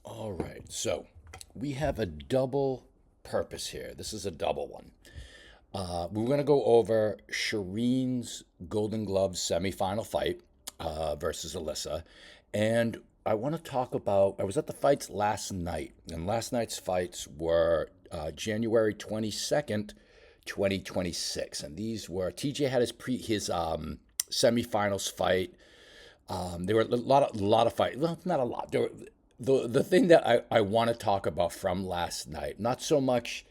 All right, so we have a double purpose here. This is a double one. We're going to go over Shireen's Golden Gloves semifinal fight versus Alyssa. And I want to talk about, I was at the fights last night, and last night's fights were January 22nd, 2026. And these were, TJ had his semifinals fight. There were a lot of fights. Well, not a lot. The thing that I want to talk about from last night, not so much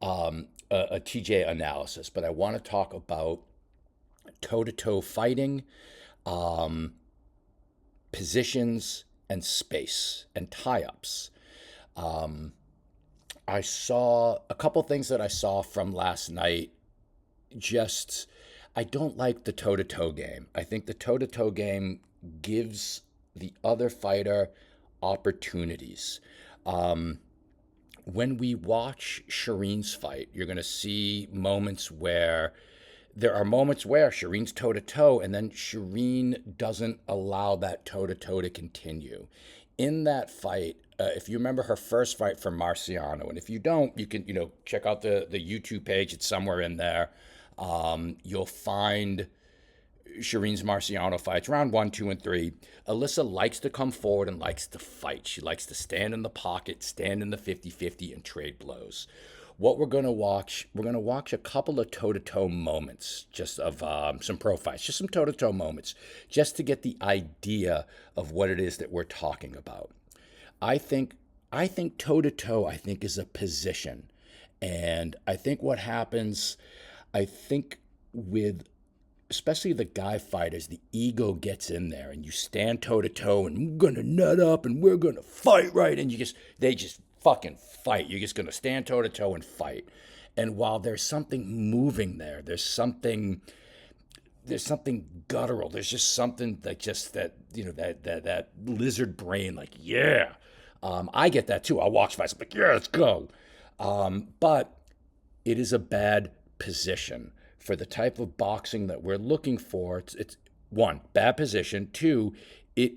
a TJ analysis, but I want to talk about toe to toe fighting, um, positions, and space and tie ups. I saw a couple things that I saw from last night. Just, I don't like the toe to toe game. I think the toe to toe game gives the other fighter opportunities. Um, when we watch Shireen's fight, you're going to see moments where there are moments where Shireen's toe to toe, and then Shireen doesn't allow that toe to toe to continue. In that fight, if you remember her first fight from Marciano, and if you don't, you can check out the YouTube page. It's somewhere in there. You'll find Shireen's Marciano fights, round one, two, and three. Alyssa likes to come forward and likes to fight. She likes to stand in the pocket, stand in the 50-50, and trade blows. What we're going to watch a couple of toe to toe moments just of some pro fights, just some toe to toe moments, just to get the idea of what it is that we're talking about. I think, I think toe to toe, I think is a position. And I think what happens, I think with especially the guy fighters, the ego gets in there and you stand toe to toe and we're gonna nut up and we're gonna fight right and they just fucking fight. You're just gonna stand toe to toe and fight. And while there's something moving there, there's something guttural. There's just something that just that that lizard brain like yeah. I get that too. I'll watch fights. I'm like yeah, let's go. But it is a bad position for the type of boxing that we're looking for. It's one, bad position. Two, it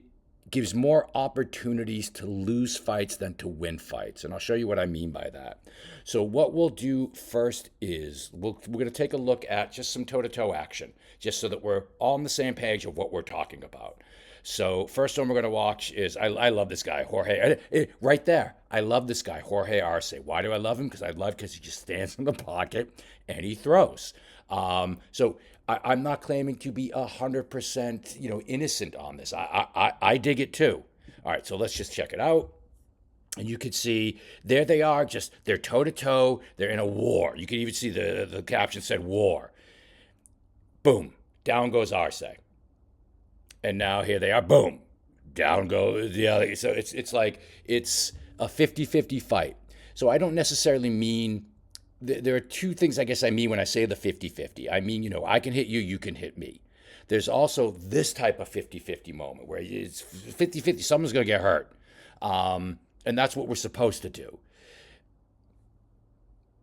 gives more opportunities to lose fights than to win fights. And I'll show you what I mean by that. So, what we'll do first is we're going to take a look at just some toe to toe action, just so that we're all on the same page of what we're talking about. So, first one we're going to watch is I love this guy, Jorge. Right there. I love this guy, Jorge Arce. Why do I love him? Because he just stands in the pocket and he throws. So I'm not claiming to be 100% innocent on this. I dig it too. All right, so let's just check it out. And you could see there they are, just they're toe to toe. They're in a war. You could even see the caption said war. Boom, down goes Arce, and now here they are. Boom, down goes the other. So it's like it's a 50-50 fight. So I don't necessarily mean there are two things I guess I mean when I say the 50-50. I mean, I can hit you, you can hit me. There's also this type of 50-50 moment where it's 50-50, someone's going to get hurt. And that's what we're supposed to do.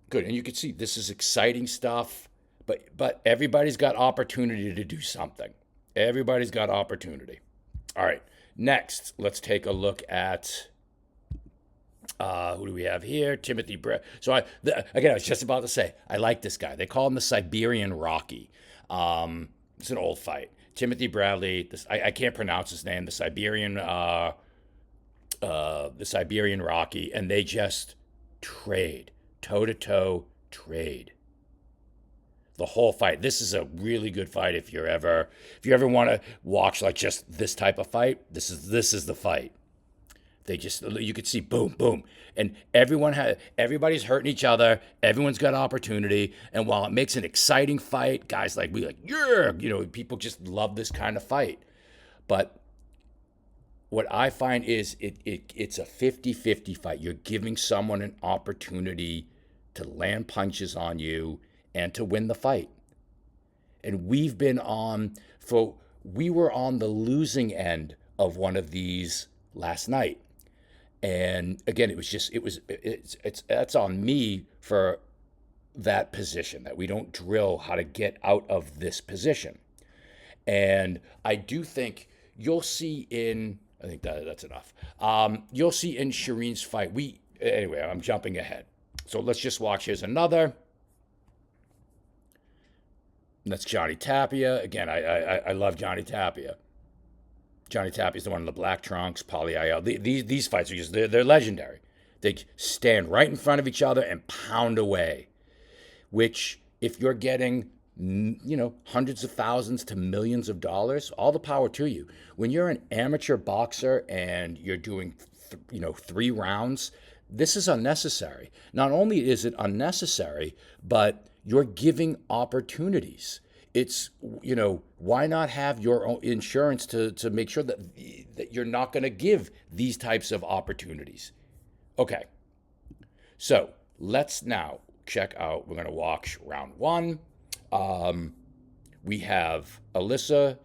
Good. And you can see this is exciting stuff, but everybody's got opportunity to do something. Everybody's got opportunity. All right. Next, let's take a look at who do we have here? Timothy Brett. Again, I was just about to say, I like this guy. They call him the Siberian Rocky. It's an old fight. Timothy Bradley. I can't pronounce his name. The Siberian Rocky, and they just trade toe to toe trade the whole fight. This is a really good fight if you ever want to watch like just this type of fight. This is the fight. You could see boom, boom, and everybody's hurting each other. Everyone's got opportunity, and while it makes an exciting fight, guys like we like yeah, people just love this kind of fight. But what I find is it's a 50-50 fight. You're giving someone an opportunity to land punches on you and to win the fight. And we were on the losing end of one of these last night. And again, that's on me for that position, that we don't drill how to get out of this position. And I do think you'll see in I think that's enough. You'll see in Shireen's fight. Anyway, I'm jumping ahead. So let's just watch. Here's another. That's Johnny Tapia. Again, I love Johnny Tapia. Johnny Tapia's the one in the black trunks, Polly IL. These fights are just, they're legendary. They stand right in front of each other and pound away, which if you're getting, hundreds of thousands to millions of dollars, all the power to you. When you're an amateur boxer and you're doing, 3 rounds, this is unnecessary. Not only is it unnecessary, but you're giving opportunities. It's, why not have your own insurance to make sure that you're not going to give these types of opportunities? Okay, so let's now check out, we're going to watch round 1. We have Alyssa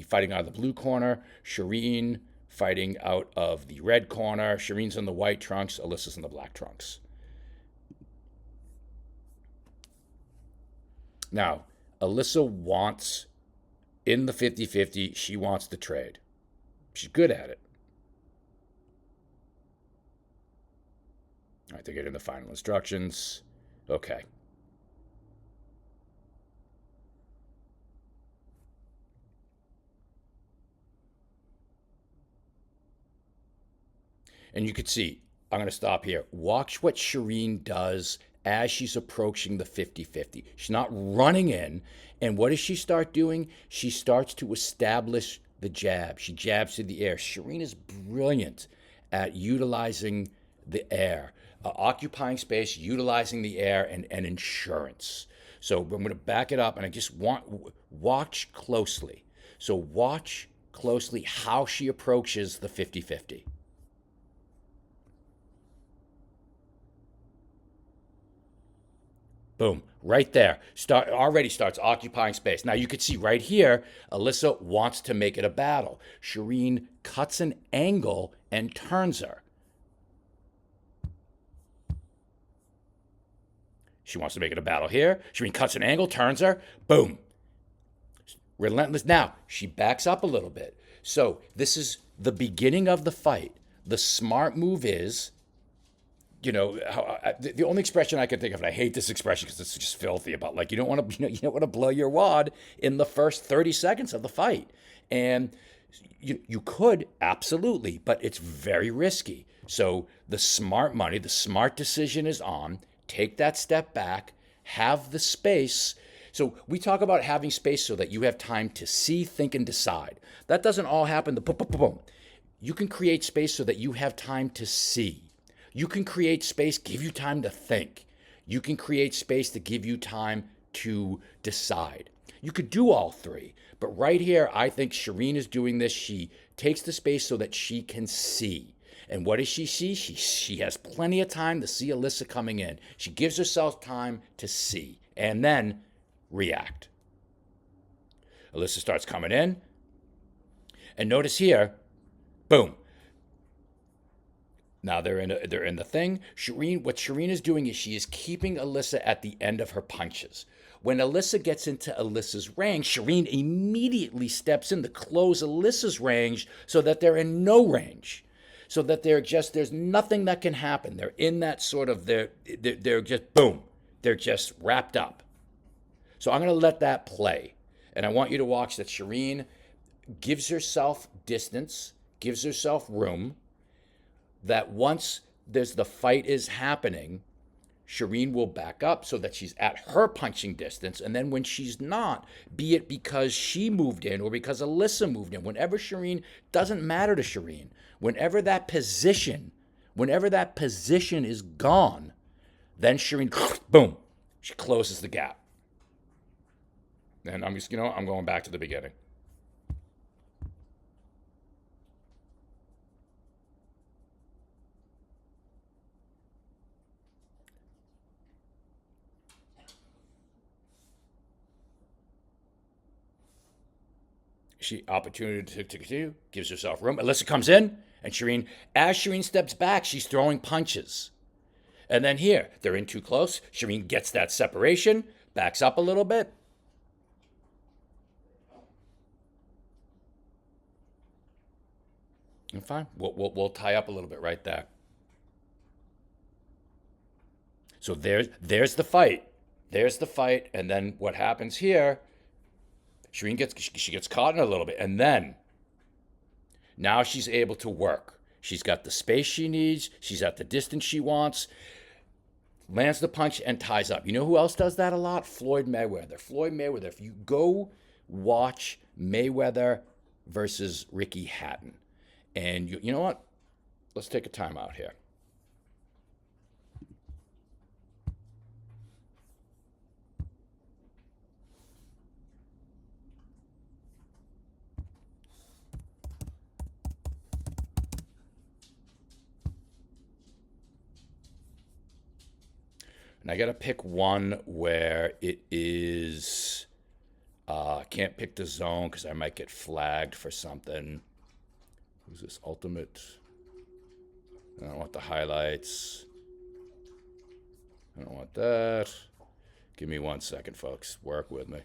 fighting out of the blue corner, Shireen fighting out of the red corner. Shireen's in the white trunks, Alyssa's in the black trunks. Now, Alyssa wants, in the 50-50, she wants to trade. She's good at it. All right, they're getting the final instructions. Okay. And you could see, I'm going to stop here. Watch what Shireen does as she's approaching the 50-50. She's not running in. And what does she start doing? She starts to establish the jab. She jabs to the air. Shireen is brilliant at utilizing the air, occupying space, utilizing the air, and insurance. So I'm going to back it up, and I just watch closely. So watch closely how she approaches the 50-50. Boom, right there. Already starts occupying space. Now you could see right here, Alyssa wants to make it a battle. Shireen cuts an angle and turns her. She wants to make it a battle here. Shireen cuts an angle, turns her. Boom. Relentless. Now, she backs up a little bit. So this is the beginning of the fight. The smart move is, the only expression I can think of, and I hate this expression because it's just filthy, about like you don't want to blow your wad in the first 30 seconds of the fight, and you could absolutely, but it's very risky. So the smart decision is on. Take that step back, have the space. So we talk about having space so that you have time to see, think, and decide. That doesn't all happen. Boom. You can create space so that you have time to see. You can create space, give you time to think. You can create space to give you time to decide. You could do all three. But right here, I think Shireen is doing this. She takes the space so that she can see. And what does she see? She has plenty of time to see Alyssa coming in. She gives herself time to see and then react. Alyssa starts coming in. And notice here, boom. Now they're in the thing. What Shireen is doing is she is keeping Alyssa at the end of her punches. When Alyssa gets into Alyssa's range, Shireen immediately steps in to close Alyssa's range so that they're in no range. So that there's nothing that can happen. They're in that sort of, they're just, boom. They're just wrapped up. So I'm going to let that play. And I want you to watch that Shireen gives herself distance, gives herself room, that once the fight is happening, Shireen will back up so that she's at her punching distance. And then when she's not, be it because she moved in or because Alyssa moved in, whenever Shireen, doesn't matter to Shireen, whenever that position is gone, then Shireen, boom, she closes the gap. And I'm just, I'm going back to the beginning. She opportunity to continue, gives herself room. Alyssa comes in, and as Shireen steps back, she's throwing punches. And then here, they're in too close. Shireen gets that separation, backs up a little bit. Fine. We'll tie up a little bit right there. So there's the fight. There's the fight, and then what happens here? Shireen gets caught in a little bit, and then now she's able to work. She's got the space she needs. She's at the distance she wants. Lands the punch and ties up. You know who else does that a lot? Floyd Mayweather. Floyd Mayweather. If you go watch Mayweather versus Ricky Hatton, and you know what? Let's take a time out here. And I got to pick one where it is. Can't pick the zone because I might get flagged for something. Who's this ultimate? I don't want the highlights. I don't want that. Give me 1 second, folks. Work with me.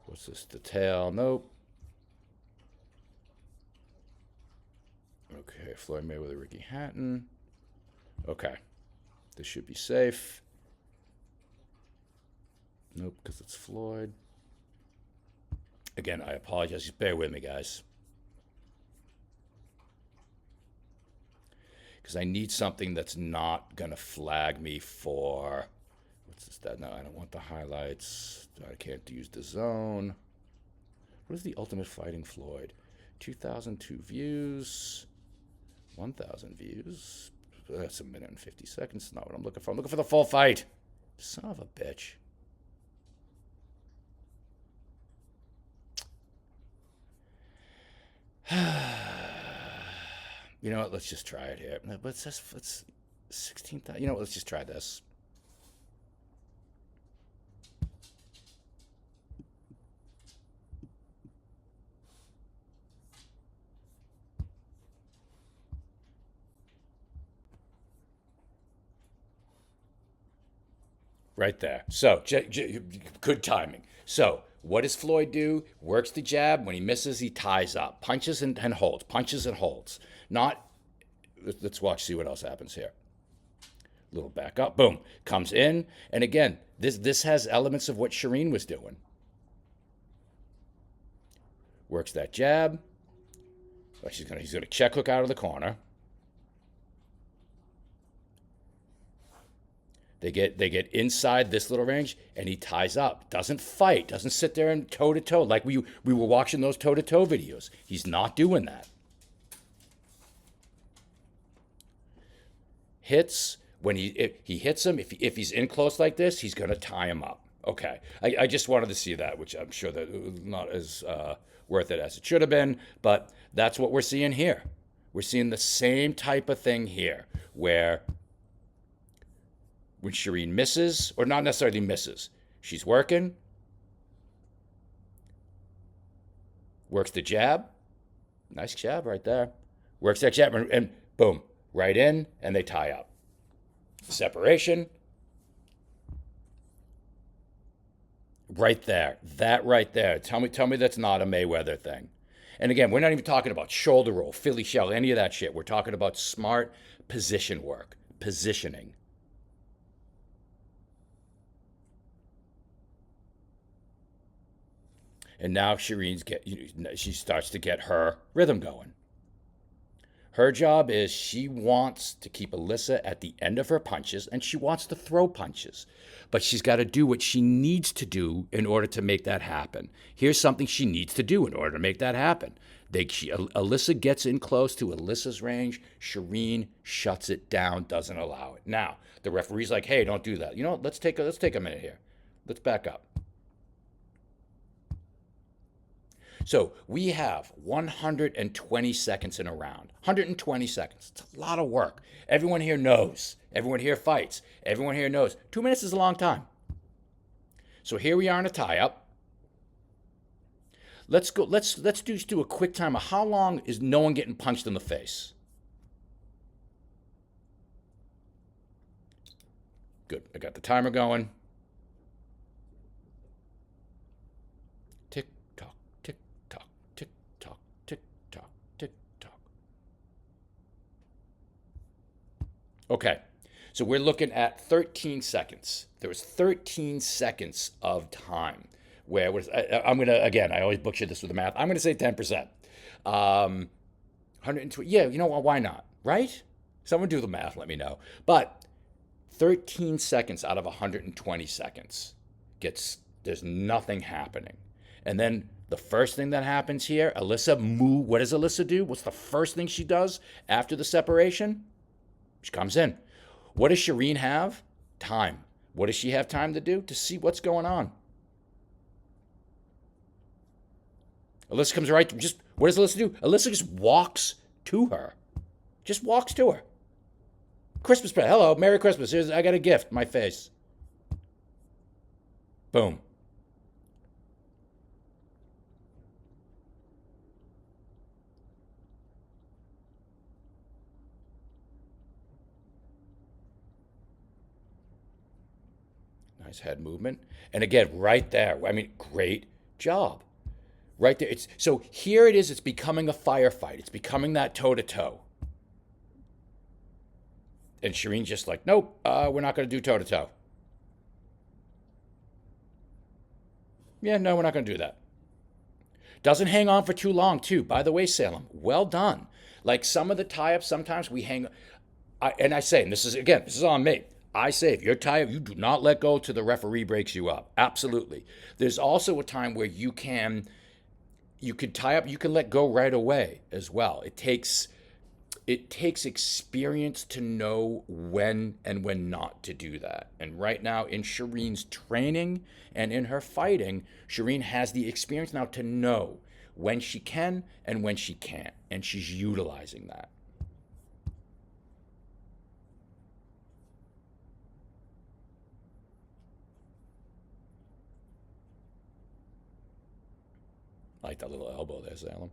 What's this? The tail? Nope. Okay, Floyd Mayweather, Ricky Hatton. Okay. This should be safe. Nope, because it's Floyd. Again, I apologize. Just bear with me, guys. Because I need something that's not going to flag me for... What's this? That? No, I don't want the highlights. I can't use the zone. What is the Ultimate Fighting Floyd? 2,002 views. 1,000 views. That's a minute and 50 seconds. Not what I'm looking for. I'm looking for the full fight. Son of a bitch. You know what? Let's just try it here. Let's 16,000. You know what? Let's just try this. Right there. So, good timing. So, what does Floyd do? Works the jab. When he misses, he ties up. Punches and holds. Punches and holds. Not. Let's watch, see what else happens here. Little back up. Boom. Comes in. And again, this has elements of what Shireen was doing. Works that jab. He's gonna check hook out of the corner. They get inside this little range, and he ties up. Doesn't fight. Doesn't sit there and toe to toe like we were watching those toe to toe videos. He's not doing that. Hits when he hits him. If he's in close like this, he's gonna tie him up. Okay, I just wanted to see that, which I'm sure that it was not as worth it as it should have been, but that's what we're seeing here. We're seeing the same type of thing here, where when Shireen misses, or not necessarily misses, she's working, works the jab, nice jab right there, works that jab, and boom, right in, and they tie up. Separation, right there, that right there. Tell me that's not a Mayweather thing. And again, we're not even talking about shoulder roll, Philly shell, any of that shit. We're talking about smart position work, positioning. And now she starts to get her rhythm going. Her job is she wants to keep Alyssa at the end of her punches, and she wants to throw punches. But she's got to do what she needs to do in order to make that happen. Here's something she needs to do in order to make that happen. Alyssa gets in close to Alyssa's range. Shireen shuts it down, doesn't allow it. Now, the referee's like, hey, don't do that. You know what? Let's take a minute here. Let's back up. So we have 120 seconds in a round. 120 seconds. It's a lot of work. Everyone here knows. Everyone here fights. Everyone here knows. 2 minutes is a long time. So here we are in a tie-up. Let's just do a quick timer. How long is no one getting punched in the face? Good. I got the timer going. Okay. So we're looking at 13 seconds. There was 13 seconds of time where it was, I'm going to, again, I always butcher this with the math. I'm going to say 10%. 120, yeah, you know what? Why not? Right? Someone do the math, let me know. But 13 seconds out of 120 seconds there's nothing happening. And then the first thing that happens here, Alyssa move. What does Alyssa do? What's the first thing she does after the separation? She comes in. What does Shireen have? Time. What does she have time to do? To see what's going on. Alyssa comes right. Just what does Alyssa do? Alyssa just walks to her. Just walks to her. Christmas present. Hello, Merry Christmas. Here's I got a gift. My face. Boom. Nice head movement. And again, right there. I mean, great job. Right there. It's so here it is. It's becoming a firefight. It's becoming that toe to toe. And Shireen's just like, nope, we're not going to do toe to toe. Yeah, no, we're not going to do that. Doesn't hang on for too long, too. By the way, Salem, well done. Like some of the tie ups, sometimes we hang. And I say, and this is again, this is on me. I say, if you're tie up, you do not let go till the referee breaks you up. Absolutely. There's also a time where you could tie up, you can let go right away as well. It takes experience to know when and when not to do that. And right now, in Shireen's training and in her fighting, Shireen has the experience now to know when she can and when she can't. And she's utilizing that. I like that little elbow there, Salem.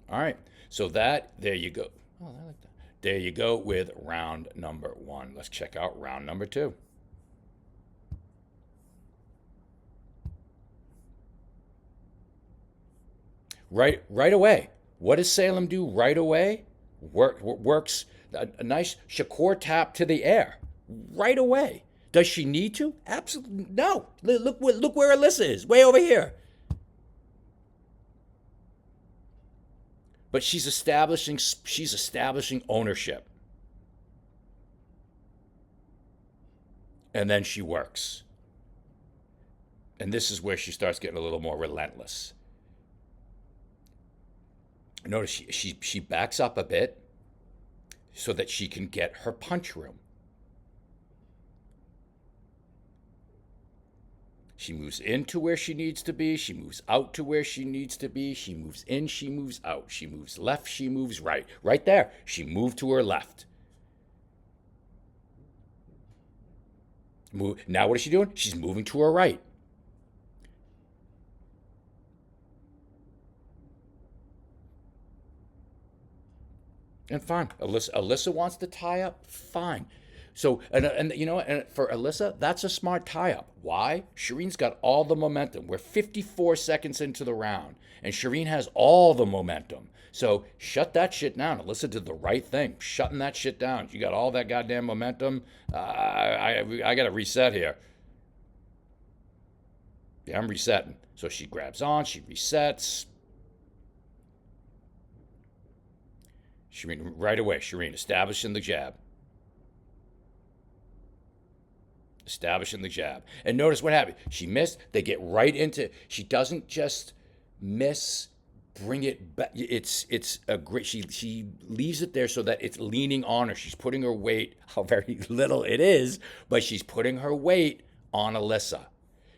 All right. So there you go. Oh, I like that. There you go with round number one. Let's check out round number two. Right away. What does Salem do right away? Works a nice Shakur tap to the air right away. Does she need to? Absolutely no. Look where Alyssa is, way over here. But she's establishing ownership, and then she works. And this is where she starts getting a little more relentless. Notice she backs up a bit so that she can get her punch room. She moves into where she needs to be. She moves out to where she needs to be. She moves in. She moves out. She moves left. She moves right. Right there. She moved to her left. Now what is she doing? She's moving to her right. And fine. Alyssa wants to tie up. Fine. So and you know and for Alyssa, that's a smart tie up. Why? Shireen's got all the momentum. We're 54 seconds into the round, and Shireen has all the momentum. So shut that shit down. Alyssa did the right thing, shutting that shit down. You got all that goddamn momentum. I got to reset here. Yeah, I'm resetting. So she grabs on. She resets. Shireen right away. Shireen establishing the jab. Establishing the jab. And notice what happened. She missed. They get right into. She doesn't just miss. Bring it back. It's a great. She leaves it there so that it's leaning on her. She's putting her weight. How very little it is, but she's putting her weight on Alyssa.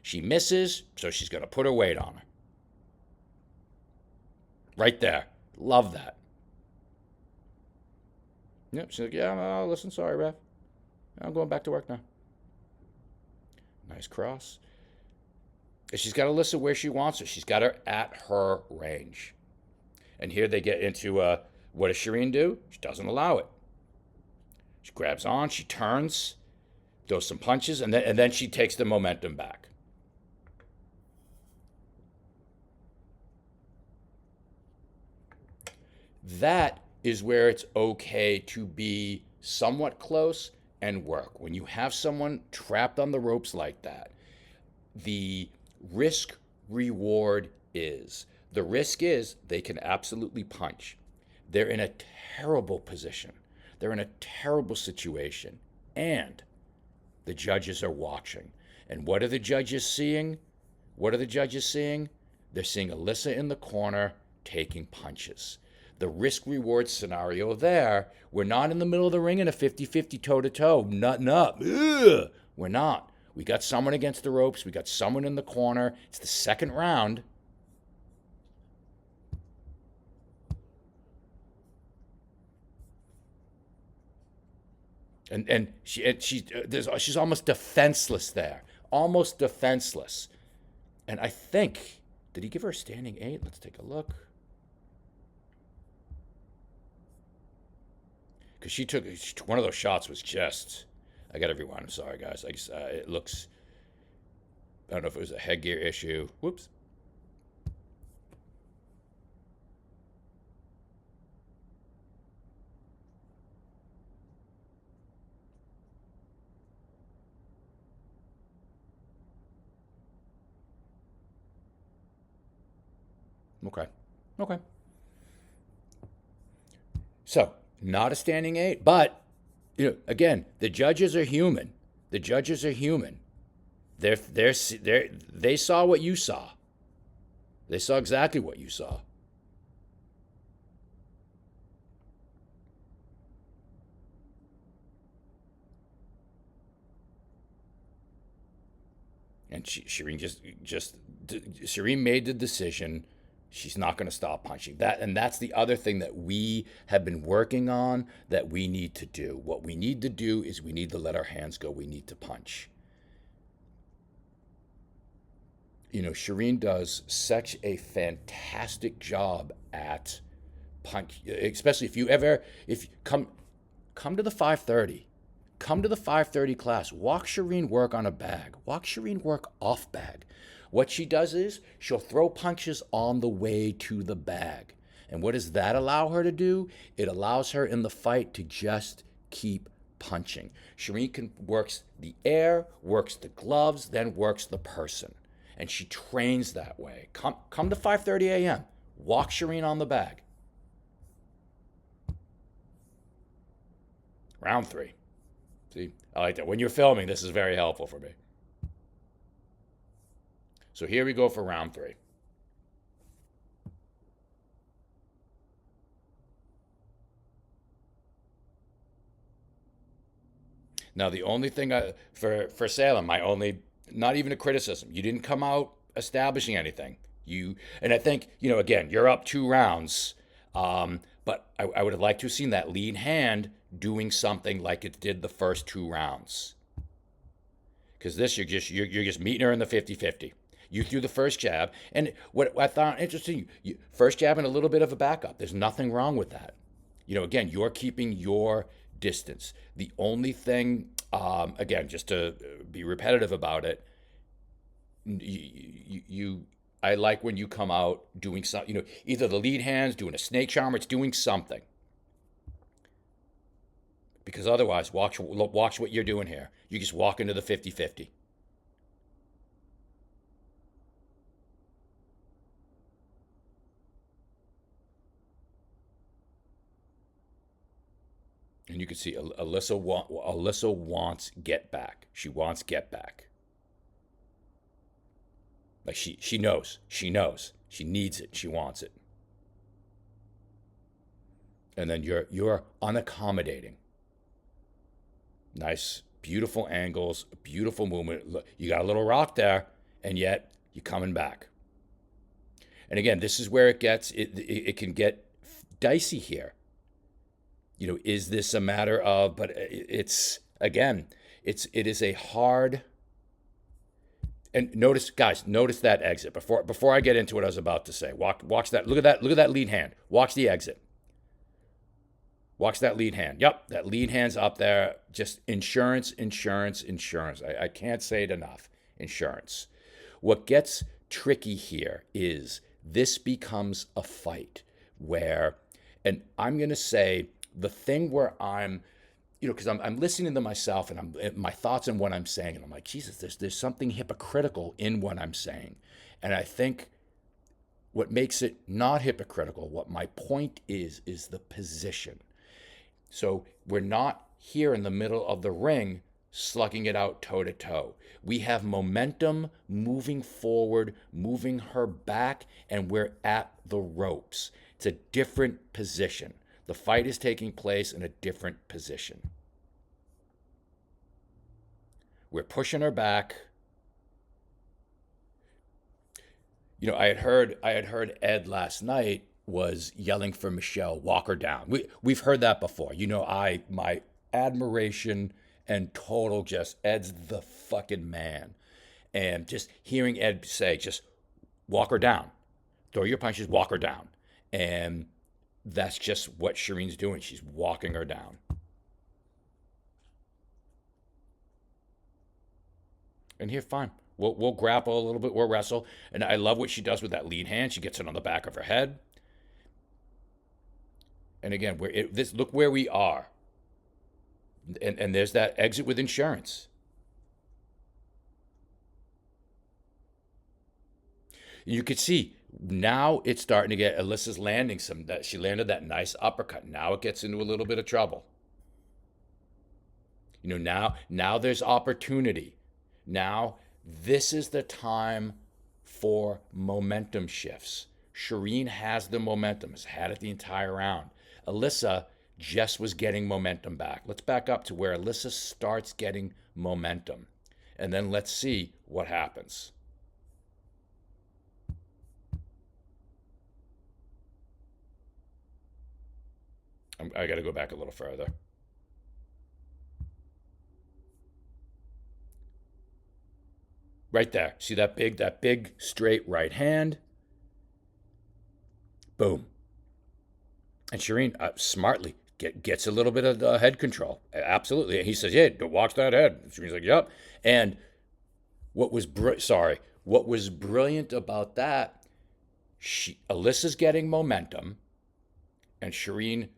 She misses, so she's going to put her weight on her. Right there. Love that. Yep. She's like, yeah, listen, sorry, ref. I'm going back to work now. Nice cross. And she's got Alyssa where she wants her. She's got her at her range. And here they get into what does Shireen do? She doesn't allow it. She grabs on, she turns, throws some punches, and then she takes the momentum back. That is where it's okay to be somewhat close, and work. When you have someone trapped on the ropes like that, the risk reward is the risk is they can absolutely punch. They're in a terrible position. They're in a terrible situation. And the judges are watching. And what are the judges seeing? What are the judges seeing? They're seeing Alyssa in the corner taking punches. The risk reward scenario there, we're not in the middle of the ring in a 50-50 toe to toe, nutting up. Ugh. We're not. We got someone against the ropes. We got someone in the corner. It's the second round. And she's almost defenseless there. Almost defenseless. And I think, did he give her a standing 8? Let's take a look. Because one of those shots was just, I got everyone. I'm sorry, guys. It looks, I don't know if it was a headgear issue. Whoops. Okay. Okay. So, not a standing 8, but again, the judges are human. The judges are human. They saw what you saw. They saw exactly what you saw. And Shireen made the decision. She's not going to stop punching. That's the other thing that we have been working on that we need to do. What we need to do is we need to let our hands go. We need to punch. Shireen does such a fantastic job at punch, especially if you come to the 5:30. Come to the 5:30 class. Watch Shireen work on a bag. Watch Shireen work off bag. What she does is she'll throw punches on the way to the bag. And what does that allow her to do? It allows her in the fight to just keep punching. Shireen works the air, works the gloves, then works the person. And she trains that way. Come to 5:30 a.m. Walk Shireen on the bag. Round 3. See, I like that. When you're filming, this is very helpful for me. So here we go for round 3. Now, the only thing for Salem, not even a criticism. You didn't come out establishing anything. And I think, again, you're up 2 rounds. But I would have liked to have seen that lead hand doing something like it did the first 2 rounds. Because this, you're just meeting her in the 50-50. You threw the first jab, and what I found interesting, first jab and a little bit of a backup. There's nothing wrong with that. Again, you're keeping your distance. The only thing, again, just to be repetitive about it, I like when you come out doing something, either the lead hand's doing a snake charm, or it's doing something. Because otherwise, watch what you're doing here. You just walk into the 50-50. And you can see Alyssa wants get back. She wants get back. Like she knows. She needs it. She wants it. And then you're unaccommodating. Nice, beautiful angles, beautiful movement. Look, you got a little rock there, and yet you're coming back. And again, this is where it can get dicey here. Is this a matter of? But it is a hard. And notice, guys, notice that exit before I get into what I was about to say. Watch that. Look at that lead hand. Watch the exit. Watch that lead hand. Yep, that lead hand's up there. Just insurance. I can't say it enough. Insurance. What gets tricky here is this becomes a fight where, and I'm going to say the thing where I'm because I'm listening to myself and my thoughts and what I'm saying, and I'm like, Jesus, there's something hypocritical in what I'm saying, and I think what makes it not hypocritical, what my point is the position. So we're not here in the middle of the ring slugging it out toe to toe. We have momentum moving forward, moving her back, and we're at the ropes. It's a different position. The fight is taking place in a different position. We're pushing her back. I had heard Ed last night was yelling for Michelle, walk her down. We've heard that before. My admiration and total just Ed's the fucking man. And just hearing Ed say, just walk her down. Throw your punches, walk her down. And that's just what Shireen's doing. She's walking her down. And here, fine. We'll grapple a little bit. We'll wrestle. And I love what she does with that lead hand. She gets it on the back of her head. And again, look where we are. And there's that exit with insurance. You could see now it's starting to get Alyssa's landing that she landed that nice uppercut. Now it gets into a little bit of trouble. Now there's opportunity. Now this is the time for momentum shifts. Shireen has the momentum, has had it the entire round. Alyssa just was getting momentum back. Let's back up to where Alyssa starts getting momentum. And then let's see what happens. I got to go back a little further. Right there. See that big straight right hand? Boom. And Shireen smartly gets a little bit of head control. Absolutely. And he says, "Yeah, don't watch that head." And Shireen's like, "Yep." And what was brilliant about that? Alyssa's getting momentum, and Shireen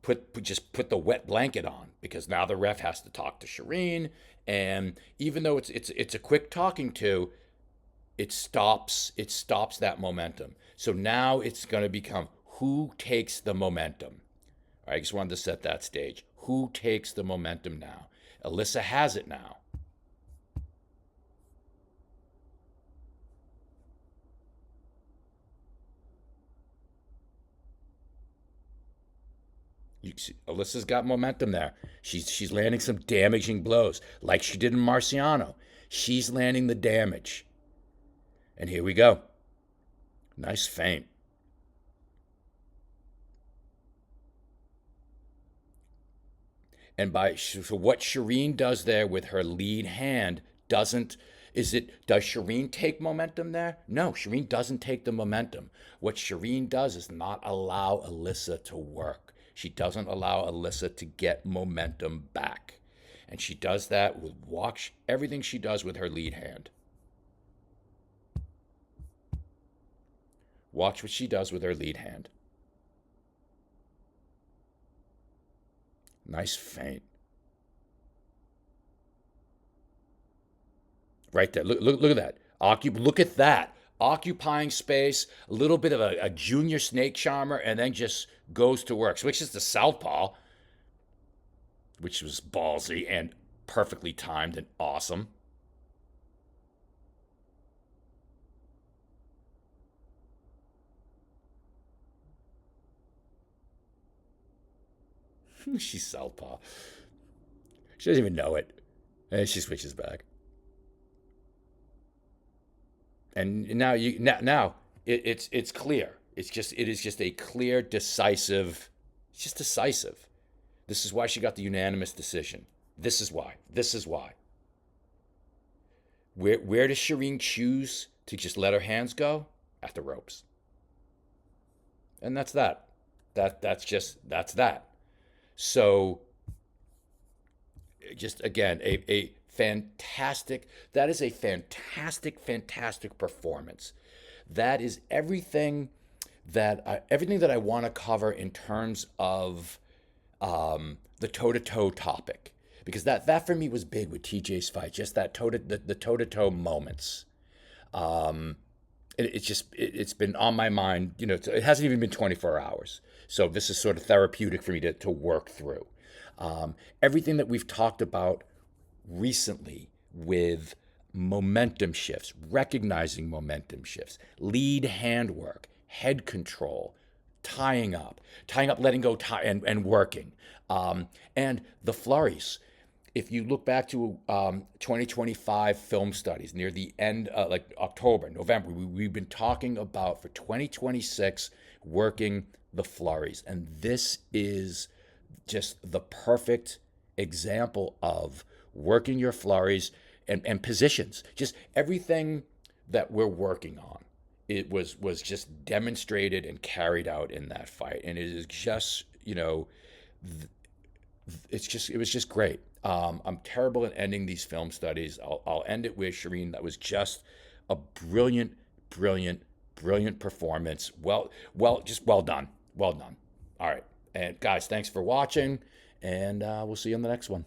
put the wet blanket on because now the ref has to talk to Shireen, and even though it's a quick talking to, it stops that momentum. So now it's going to become who takes the momentum. All right, I just wanted to set that stage. Who takes the momentum now? Alyssa has it now. Alyssa's got momentum there. She's landing some damaging blows, like she did in Marciano. She's landing the damage. And here we go. Nice feint. And so what Shireen does there with her lead hand doesn't does Shireen take momentum there? No, Shireen doesn't take the momentum. What Shireen does is not allow Alyssa to work. She doesn't allow Alyssa to get momentum back. And she does that with watch everything she does with her lead hand. Watch what she does with her lead hand. Nice feint. Right there. Look at that. Look at that. Occupying space, a little bit of a junior snake charmer, and then just goes to work. Switches to southpaw, which was ballsy and perfectly timed and awesome. She's southpaw. She doesn't even know it. And she switches back. And now it's clear. It is just a clear, decisive. It's just decisive. This is why she got the unanimous decision. This is why. This is why. Where does Shireen choose to just let her hands go? At the ropes. And that's that. That's that. So just again a fantastic that is a fantastic performance. That is everything that I want to cover in terms of the toe-to-toe topic, because that for me was big with TJ's fight, just that the toe-to-toe moments. It's been on my mind. It hasn't even been 24 hours, so this is sort of therapeutic for me to work through. Everything that we've talked about recently with momentum shifts, recognizing momentum shifts, lead handwork, head control, tying up, letting go, and working, and the flurries. If you look back to 2025 film studies near the end, like October, November, we've been talking about for 2026 working the flurries. And this is just the perfect example of working your flurries and positions, just everything that we're working on. It was just demonstrated and carried out in that fight. And it is just, it was just great. I'm terrible at ending these film studies. I'll end it with Shireen. That was just a brilliant, brilliant, brilliant performance. Just well done. Well done. All right. And guys, thanks for watching, and we'll see you on the next one.